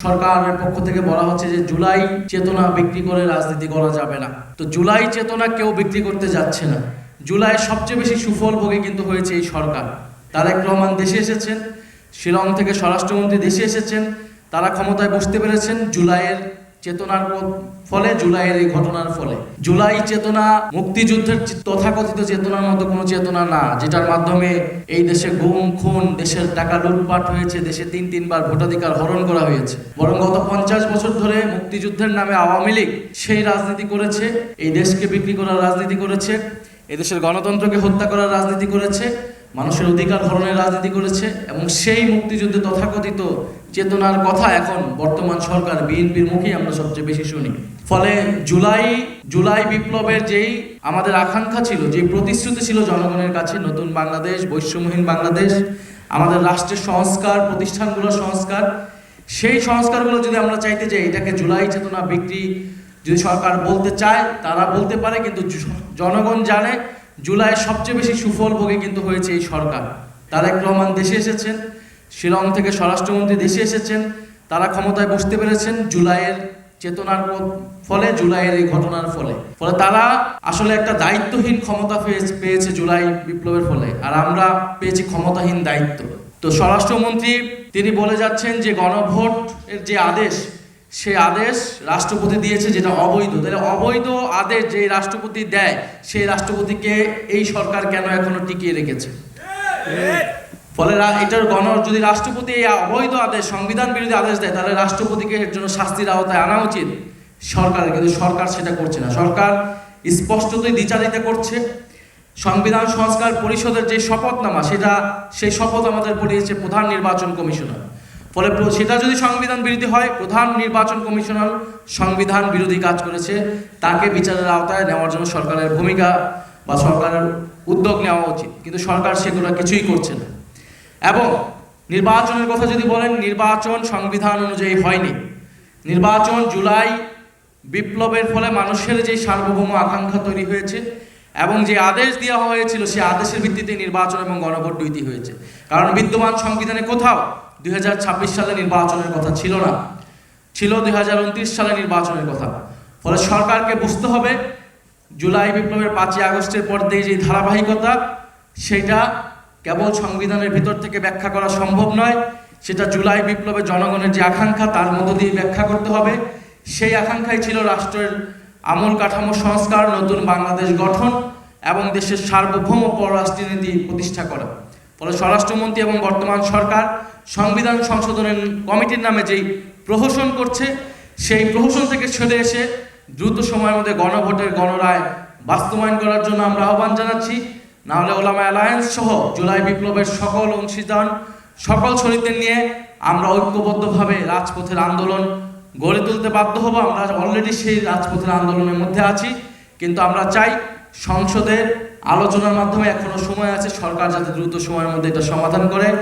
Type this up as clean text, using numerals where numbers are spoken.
সরকারের পক্ষ থেকে বলা হচ্ছে যে জুলাই চেতনা বিক্রি করে রাজনীতি করা যাবে না। তো জুলাই চেতনা কেউ বিক্রি করতে যাচ্ছে না। জুলাই সবচেয়ে বেশি সুফল ভোগে কিন্তু হয়েছে এই সরকার। তারেক রহমান দেশে এসেছেন, শিলং থেকে স্বরাষ্ট্রমন্ত্রী দেশে এসেছেন, তারা ক্ষমতায় বসতে পেরেছেন জুলাইয়ের চেতনার ফলে, জুলাইয়ের এই ঘটনার ফলে। জুলাই চেতনা মুক্তিযুদ্ধের তথাকথিত চেতনার মতো কোনো চেতনা না, যেটার মাধ্যমে এই দেশে গুম খুন, দেশের টাকা লুটপাট হয়েছে, দেশে 3-3বার ভোটাধিকার হরণ করা হয়েছে। বরং গত 50 বছর ধরে মুক্তিযুদ্ধের নামে আওয়ামী লীগ সেই রাজনীতি করেছে, এই দেশকে বিক্রি করার রাজনীতি করেছে, এদেশের গণতন্ত্রকে হত্যা করার রাজনীতি করেছে, মানুষের অধিকার হরণের রাজনীতি করেছে। এবং সেই মুক্তিযুদ্ধে তথাকথিত চেতনার কথা এখন বর্তমান সরকার বিএনপির মুখেই আমরা সবচেয়ে বেশি শুনি। ফলে জুলাই বিপ্লবের যেই আমাদের আকাঙ্ক্ষা ছিল, যে প্রতিশ্রুতি ছিল জনগণের কাছে, নতুন বাংলাদেশ, বৈষম্যহীন বাংলাদেশ, আমাদের রাষ্ট্রের সংস্কার, প্রতিষ্ঠানগুলোর সংস্কার, সেই সংস্কারগুলো যদি আমরা চাইতে যাই, এটাকে জুলাই চেতনা বিক্রি যদি সরকার বলতে চায় তারা বলতে পারে, কিন্তু জনগণ জানে জুলাই সবচেয়ে বেশি সুফল ভোগে কিন্তু হয়েছে এই সরকার। তারেক রহমান দেশে এসেছেন, শিলং থেকে স্বরাষ্ট্রমন্ত্রী দেশে এসেছেন, তারা ক্ষমতায় বসতে পেরেছেন জুলাইয়ের চেতনার ফলে, জুলাইয়ের এই ঘটনার ফলে। তারা আসলে একটা দায়িত্বহীন ক্ষমতা পেয়েছে জুলাই বিপ্লবের ফলে, আর আমরা পেয়েছি ক্ষমতাহীন দায়িত্ব। তো স্বরাষ্ট্রমন্ত্রী তিনি বলে যাচ্ছেন যে গণভোটের যে আদেশ, সে আদেশ রাষ্ট্রপতি দিয়েছে, যেটা অবৈধ। তাহলে অবৈধ আদেশ যে রাষ্ট্রপতি দেয়, সেই রাষ্ট্রপতিকে এই সরকার কেন এখনো টিকিয়ে রেখেছে? ফলে এটার যদি রাষ্ট্রপতি এই অবৈধ আদেশ, সংবিধান বিরোধী আদেশ দেয়, তাহলে রাষ্ট্রপতিকে এর জন্য শাস্তির আওতায় আনা উচিত সরকারের, কিন্তু সরকার সেটা করছে না। সরকার স্পষ্টতই দ্বিচারিতা করছে। সংবিধান সংস্কার পরিষদের যে শপথনামা, সেই শপথ আমাদের পড়িয়েছে প্রধান নির্বাচন কমিশনার। ফলে সেটা যদি সংবিধান বিরোধী হয়, প্রধান নির্বাচন কমিশনার সংবিধান বিরোধী কাজ করেছে, তাকে বিচারের আওতায় নেওয়ার জন্য সরকারের ভূমিকা বা সরকারের উদ্যোগ নেওয়া উচিত, কিন্তু সরকার সেগুলো কিছুই করছে না। এবং নির্বাচনের কথা যদি বলেন, নির্বাচন সংবিধান অনুযায়ী হয়নি। নির্বাচন জুলাই বিপ্লবের ফলে মানুষের যে সার্বভৌম আকাঙ্ক্ষা তৈরি হয়েছে এবং যে আদেশ দেওয়া হয়েছিল, সেই আদেশের ভিত্তিতে নির্বাচন এবং গণভোট দুইটি হয়েছে। কারণ বিদ্যমান সংবিধানে কোথাও 2026 সালে নির্বাচনের কথা ছিল না, ছিল 2029 সালে নির্বাচনের কথা। ফলে সরকারকে বুঝতে হবে জুলাই বিপ্লবের 5ই আগস্টের পর দিয়ে যে ধারাবাহিকতা, সেটা কেবল সংবিধানের ভিতর থেকে ব্যাখ্যা করা সম্ভব নয়, সেটা জুলাই বিপ্লবের জনগণের যে আকাঙ্ক্ষা, তার মধ্য দিয়ে ব্যাখ্যা করতে হবে। সেই আকাঙ্ক্ষাই ছিল রাষ্ট্রের আমূল কাঠামো সংস্কার, নতুন বাংলাদেশ গঠন এবং দেশের সার্বভৌম পররাষ্ট্রনীতি প্রতিষ্ঠা করা। ফলে স্বরাষ্ট্রমন্ত্রী এবং বর্তমান সরকার সংবিধান সংশোধনের কমিটির নামে যেই প্রহসন করছে, সেই প্রহসন থেকে সরে এসে দ্রুত সময়ের মধ্যে গণভোটের গণরায় বাস্তবায়ন করার জন্য আমরা আহ্বান জানাচ্ছি। নাহলে ওলামা অ্যালায়েন্স সহ জুলাই বিপ্লবের সকল অংশীদার, সকল শহীদদের নিয়ে আমরা ঐক্যবদ্ধভাবে রাজপথের আন্দোলন গড়ে তুলতে বাধ্য হব। আমরা অলরেডি সেই রাজপথের আন্দোলনের মধ্যে আছি, কিন্তু আমরা চাই সংসদের আলোচনার মাধ্যমে, এখনো সময় আছে, সরকার যাতে দ্রুত সময়ের মধ্যে এটা সমাধান করে।